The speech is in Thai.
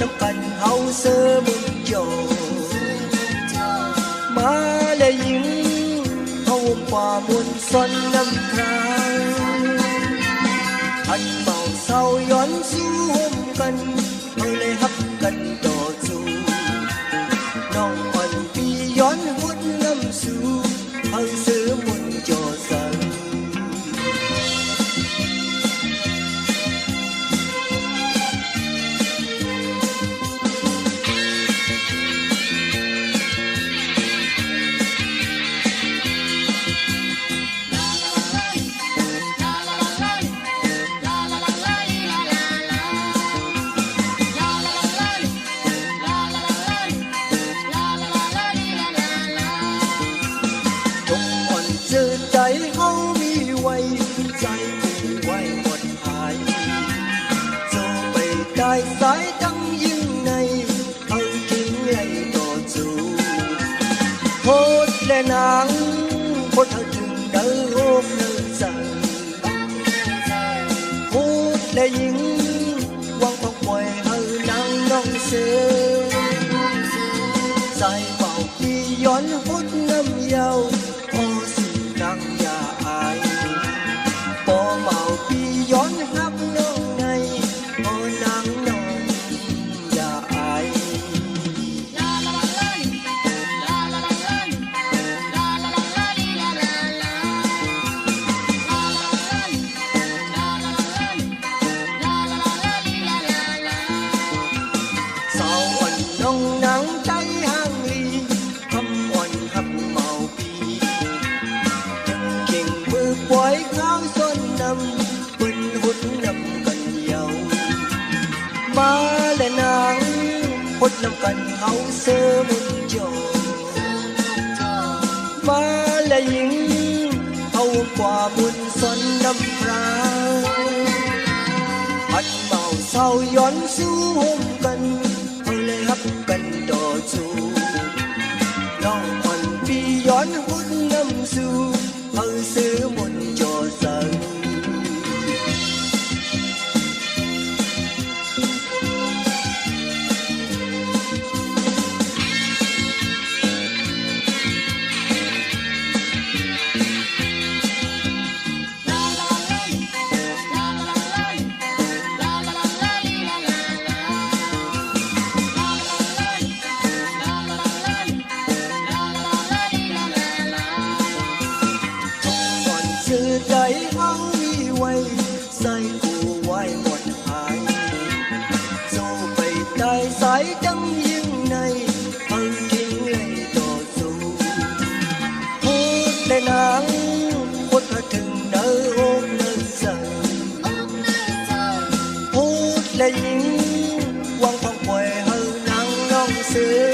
ำกันเฮาเสือมุนโจมาและยิงเฮาป่ามุนสนน้ำครางอันเมาเศร้าย้อนสู้ห่มกันเฮาเลยฮักกันต่อสู้น้องอ่อนปีย้อนหุ่นน้ำสู้เฮาเสือมุนโจสังใจเฮามีไว้ใจผู้ไว้หมดหายโจไปได้สายดังยิ่งในเอาทิ้งไหลต่อสู้โพดและนางโพดเธอถึงเดินโลกเดินสั่งโพดและยิงวางต้องปล่อยเฮานางน้องเสือใจเป่าปีย้อนพุดน้ำยาวนังอย่าอายปอเมาปีย้อนฮับน้องในปอนางน้องอย่าอายสาวอ่อนน้องนางใจห่างลีคำอ่อนฮับเมาปีปล่อยข้าวส้นนำเป็นหุ่นนำกันเยามาและนางพดนำกันเฮาเสือมุนโจมาและยิงเอากว่าบุญสนน้ำพรางพัดเมาเศร้าย้อนสู้ห่มกันเอาเลยฮับกันต่อสู้น้องอ่อนปีย้อนหุ่นน้ำสู้เฮาเสือมุนโจสังสื่อใจเฮามีไว้ใส่กูไว้หมดหายโจไปได้สายดังยิ่งในเอาทิ้งเลยต่อสู้พูดและนางพูดมาถึงเนื้อโอกเนื้อสั่งพูดและยิงวางทองปล่อยเฮานางน้องเสือ